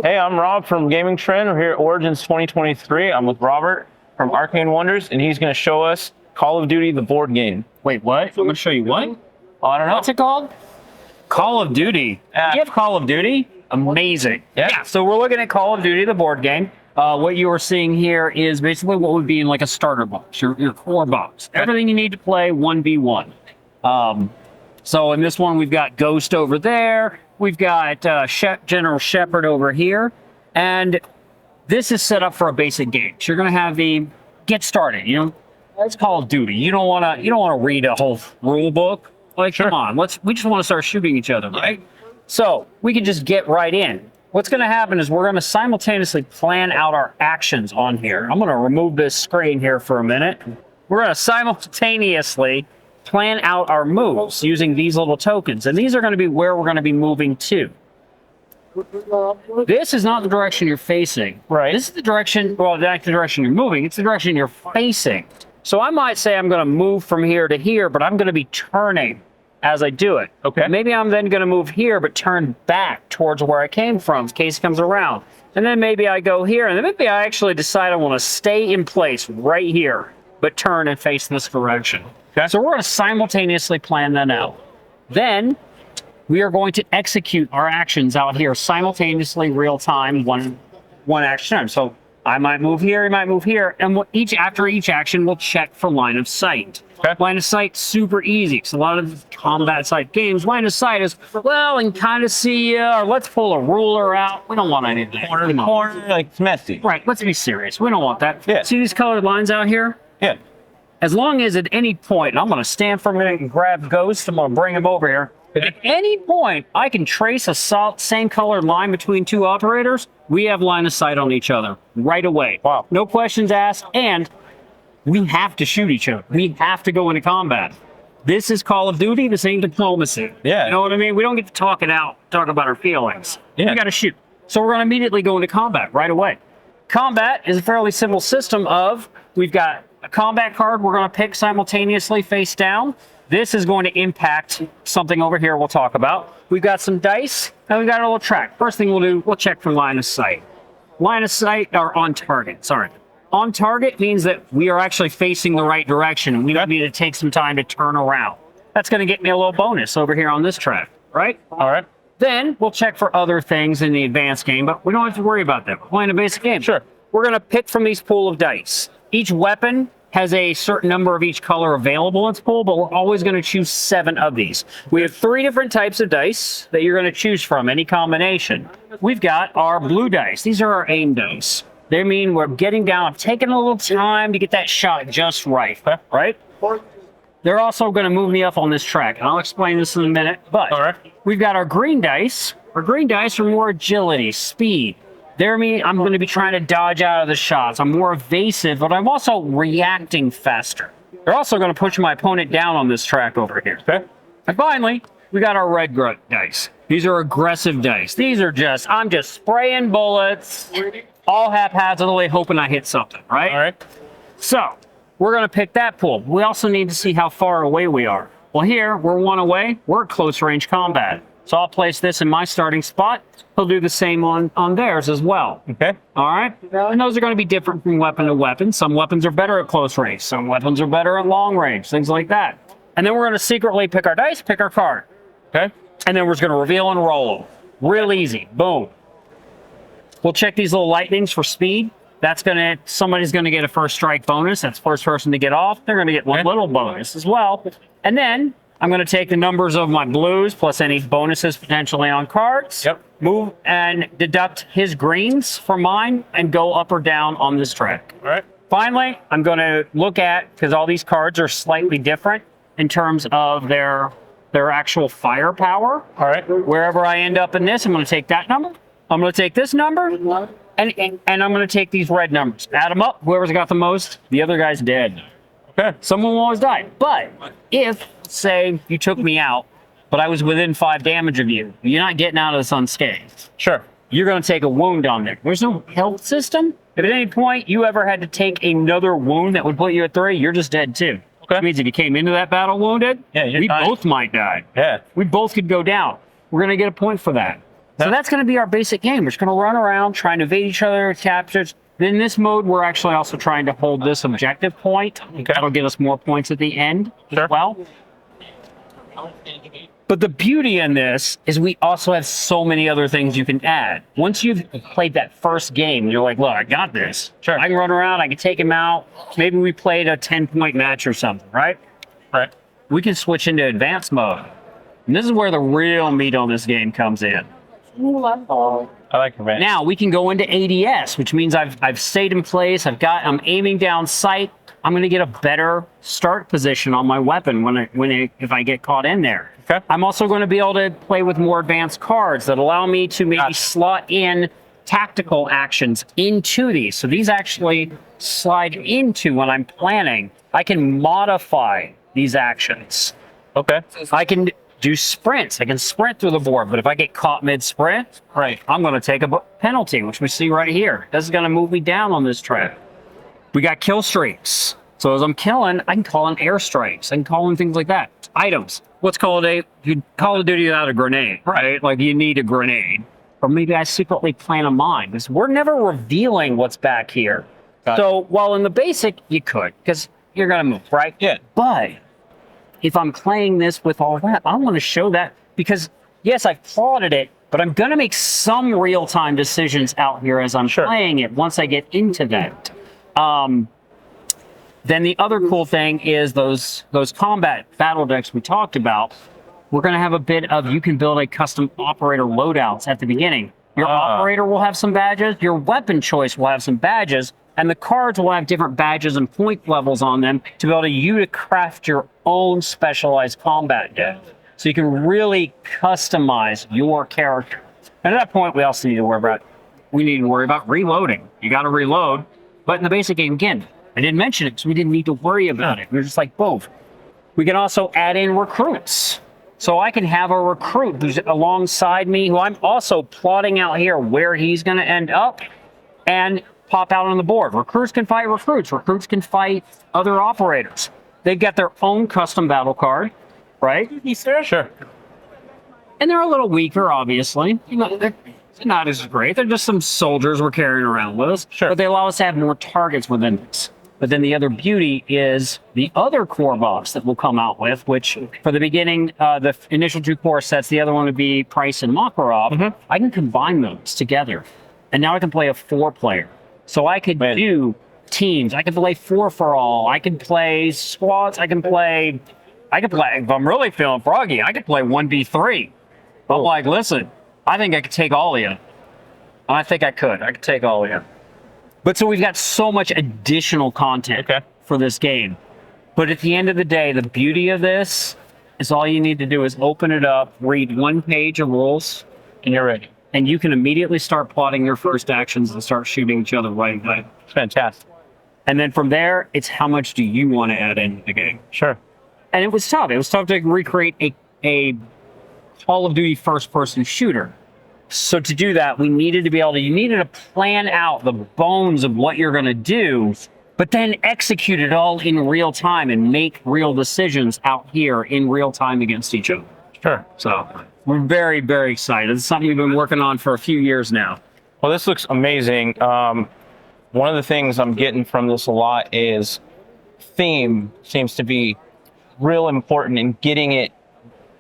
Hey, I'm Rob from Gaming Trend. We're here at Origins 2023. I'm with Robert from Arcane Wonders, and he's going to show us Call of Duty, the board game. Wait, what? I'm going to show you what? Oh, I don't know. What's it called? Call of Duty. You have Call of Duty? Amazing. Yeah. So we're looking at Call of Duty, the board game. What you are seeing here is basically what would be in like a starter box, your core box. Everything you need to play 1v1. So in this one, we've got Ghost over there. We've got General Shepard over here. And this is set up for a basic game. So you're going to have the get started. You know, it's Call of Duty. You don't want to read a whole rule book. Like, come on, we just want to start shooting each other, right? So we can just get right in. What's going to happen is we're going to simultaneously plan out our actions on here. I'm going to remove this screen here for a minute. We're going to simultaneously plan out our moves using these little tokens. And these are going to be where we're going to be moving to. This is not the direction you're facing. Right. This is the direction, well, not the direction you're moving. It's the direction you're facing. So I might say I'm going to move from here to here, but I'm going to be turning as I do it. Okay. Maybe I'm then going to move here, but turn back towards where I came from in case it comes around. And then maybe I go here, and then maybe I actually decide I want to stay in place right here, but turn and face this direction. Okay. So we're going to simultaneously plan that out. Then we are going to execute our actions out here simultaneously, real time, one action time. So I might move here, you might move here, and after each action, we'll check for line of sight. Okay. Line of sight, super easy. Because a lot of combat site games, line of sight is, well, and kind of see you, or let's pull a ruler out. We don't want any of that. Corner to corner, like it's messy. Right, let's be serious. We don't want that. Yeah. See these colored lines out here? Yeah. As long as at any point, and I'm going to stand for a minute and grab Ghost, I'm going to bring him over here. At any point, I can trace a same colored line between two operators. We have line of sight on each other right away. Wow. No questions asked, and we have to shoot each other. We have to go into combat. This is Call of Duty. This ain't diplomacy. Yeah. You know what I mean? We don't get to talk it out, talk about our feelings. Yeah. We got to shoot. So we're going to immediately go into combat right away. Combat is a fairly simple system of, we've got a combat card we're going to pick simultaneously face down. This is going to impact something over here we'll talk about. We've got some dice, and we've got a little track. First thing we'll do, we'll check for line of sight. Line of sight, or on target, sorry. On target means that we are actually facing the right direction, and we don't need to take some time to turn around. That's going to get me a little bonus over here on this track, right? All right. Then we'll check for other things in the advanced game, but we don't have to worry about that. We're playing a basic game. Sure. We're going to pick from these pool of dice. Each weapon has a certain number of each color available in its pool, but we're always going to choose 7 of these. We have 3 different types of dice that you're going to choose from, any combination. We've got our blue dice. These are our aim dice. They mean we're getting down, taking a little time to get that shot just right, right? They're also going to move me up on this track, and I'll explain this in a minute, but All right. We've got our green dice. Our green dice are more agility, speed. They're me, I'm going to be trying to dodge out of the shots. I'm more evasive, but I'm also reacting faster. They're also going to push my opponent down on this track over here. Okay. And finally, we got our red dice. These are aggressive dice. These are just, I'm just spraying bullets, all haphazardly, hoping I hit something, right? All right. So, we're going to pick that pool. We also need to see how far away we are. Well, here, we're 1 away. We're at close range combat. So I'll place this in my starting spot. He'll do the same on theirs as well. Okay. All right? And those are going to be different from weapon to weapon. Some weapons are better at close range. Some weapons are better at long range, things like that. And then we're going to secretly pick our dice, pick our card. Okay. And then we're just going to reveal and roll them. Real easy. Boom. We'll check these little lightnings for speed. Somebody's going to get a first strike bonus. That's first person to get off. They're going to get one little bonus as well. And then I'm going to take the numbers of my blues plus any bonuses potentially on cards. Yep. Move and deduct his greens from mine and go up or down on this track. All right. Finally, I'm going to look at, because all these cards are slightly different in terms of their actual firepower. All right. Wherever I end up in this, I'm going to take that number. I'm going to take this number. And I'm going to take these red numbers. Add them up. Whoever's got the most, the other guy's dead. Okay. Someone will always die. But if, say, you took me out, but I was within 5 damage of you, you're not getting out of this unscathed. Sure. You're going to take a wound on there. There's no health system. If at any point you ever had to take another wound that would put you at 3, you're just dead too. Okay. Which means if you came into that battle wounded, Yeah, you're we dying. both might die. Yeah. We both could go down. We're going to get a point for that. So that's going to be our basic game. We're just going to run around trying to evade each other, captures. In this mode, we're actually also trying to hold this objective point. That'll get us more points at the end as well. But the beauty in this is we also have so many other things you can add. Once you've played that first game, you're like, look, I got this. Sure. I can run around, I can take him out. Maybe we played a 10-point match or something, right? Right. We can switch into advanced mode. And this is where the real meat on this game comes in. I like advanced. Now we can go into ADS, which means I've stayed in place. I'm aiming down sight. I'm going to get a better start position on my weapon if I get caught in there. Okay. I'm also going to be able to play with more advanced cards that allow me to maybe slot in tactical actions into these. So these actually slide into when I'm planning. I can modify these actions. Okay. I can do sprints. I can sprint through the board, but if I get caught mid-sprint, Right. I'm going to take a penalty, which we see right here. This is going to move me down on this track. We got kill streaks. So as I'm killing, I can call in airstrikes. I can call in things like that. Items. What's called you Call of Duty without a grenade, right? Like you need a grenade. Or maybe I secretly plan a mine. Because we're never revealing what's back here. So while in the basic, you could, because you're going to move, right? Yeah. But if I'm playing this with all that, I want to show that because, yes, I've plotted it, but I'm going to make some real-time decisions out here as I'm playing it once I get into that. Then the other cool thing is those combat battle decks we talked about. We're going to have a bit of, you can build a custom operator loadouts at the beginning. Your operator will have some badges, your weapon choice will have some badges, and the cards will have different badges and point levels on them to be able to craft your own specialized combat deck. So you can really customize your character. And at that point, we also need to worry about reloading. You got to reload. But in the basic game, again, I didn't mention it because we didn't need to worry about it. We were just like, both. We can also add in recruits. So I can have a recruit who's alongside me, who I'm also plotting out here where he's going to end up and pop out on the board. Recruits can fight recruits. Recruits can fight other operators. They've got their own custom battle card, right? Sure. And they're a little weaker, obviously. They're not as great. They're just some soldiers we're carrying around with us. Sure. But they allow us to have more targets within this. But then the other beauty is the other core box that we'll come out with, which for the beginning, the initial 2 core sets, the other one would be Price and Makarov. I can combine those together. And now I can play a 4-player. So I could do teams. I could play 4 for all. I could play squads. I could play, if I'm really feeling froggy, I could play 1v3. But I'm like, listen, I think I could take all of you. I think I could. I could take all of you. But so we've got so much additional content for this game. But at the end of the day, the beauty of this is all you need to do is open it up, read 1 page of rules, And you're ready. And you can immediately start plotting your first actions and start shooting each other right away. Fantastic. And then from there, it's how much do you want to add into the game? Sure. And it was tough. It was tough to recreate a Call of Duty first-person shooter. So to do that, you needed to plan out the bones of what you're going to do, but then execute it all in real time and make real decisions out here in real time against each other. Sure. So we're very, very excited. It's something we've been working on for a few years now. Well, this looks amazing. One of the things I'm getting from this a lot is theme seems to be real important in getting it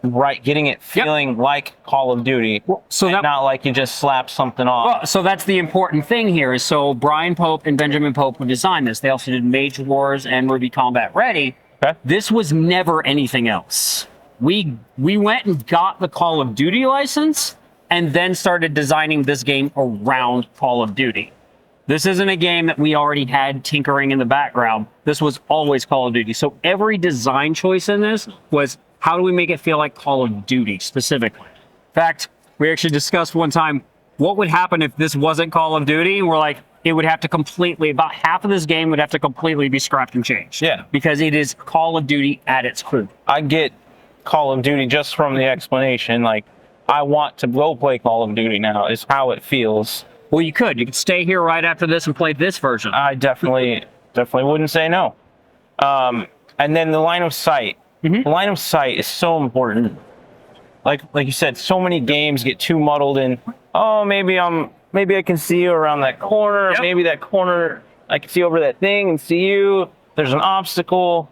right, getting it feeling like Call of Duty, not like you just slap something on. Well, so that's the important thing here. Is so Brian Pope and Benjamin Pope who designed this. They also did Mage Wars and Ruby Combat Ready. This was never anything else. We went and got the Call of Duty license and then started designing this game around Call of Duty. This isn't a game that we already had tinkering in the background. This was always Call of Duty. So every design choice in this was, how do we make it feel like Call of Duty specifically? In fact, we actually discussed one time, what would happen if this wasn't Call of Duty? And we're like, it would have to about half of this game would have to completely be scrapped and changed. Yeah. Because it is Call of Duty at its core. I get Call of Duty just from the explanation. Like, I want to go play Call of Duty now, is how it feels. Well, you could stay here right after this and play this version. I definitely wouldn't say no. And then the line of sight. The line of sight is so important. like you said, so many games get too muddled in. Oh, maybe I can see you around that corner. Yep. Maybe that corner I can see over that thing and see you. There's an obstacle.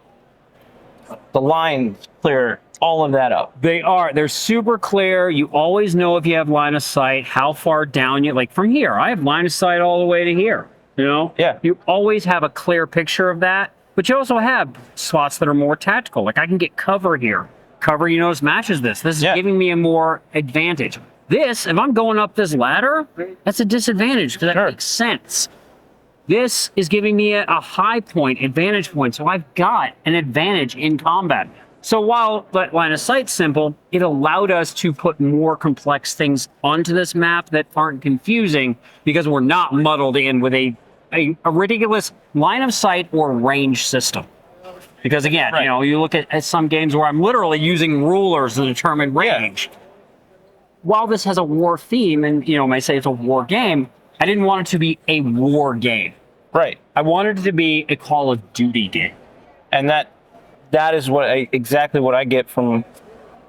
The lines clear all of that up. They're super clear. You always know if you have line of sight, how far down you, like from here, I have line of sight all the way to here, you know? Yeah. You always have a clear picture of that, but you also have spots that are more tactical. Like I can get cover here. Cover, you notice, matches this. This is giving me a more advantage. This, if I'm going up this ladder, that's a disadvantage because that makes sense. This is giving me a high point, advantage point. So I've got an advantage in combat. So while that line of sight's simple, it allowed us to put more complex things onto this map that aren't confusing because we're not muddled in with a ridiculous line of sight or range system. Because again, you know, you look at some games where I'm literally using rulers to determine range. While this has a war theme and, you know, may say it's a war game, I didn't want it to be a war game. Right. I wanted it to be a Call of Duty game. And that is exactly what I get from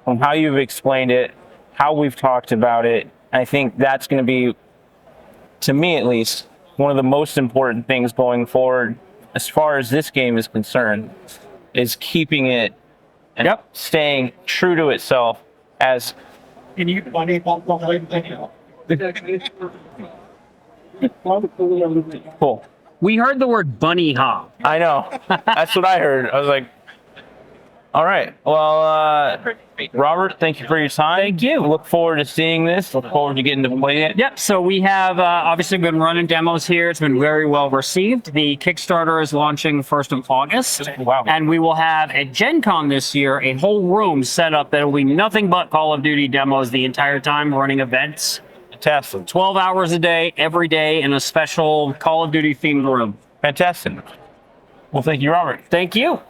how you've explained it, how we've talked about it. I think that's going to be, to me at least, one of the most important things going forward as far as this game is concerned, is keeping it and staying true to itself as cool. We heard the word bunny hop. I know. That's what I heard. I was like, all right. Well, Robert, thank you for your time. Thank you. Look forward to seeing this. Look forward to getting to play it. Yep. So we have obviously been running demos here. It's been very well received. The Kickstarter is launching 1st of August. Wow. And we will have at Gen Con this year a whole room set up that will be nothing but Call of Duty demos the entire time, running events. Fantastic. 12 hours a day, every day, in a special Call of Duty themed room. Fantastic. Well, thank you, Robert. Thank you.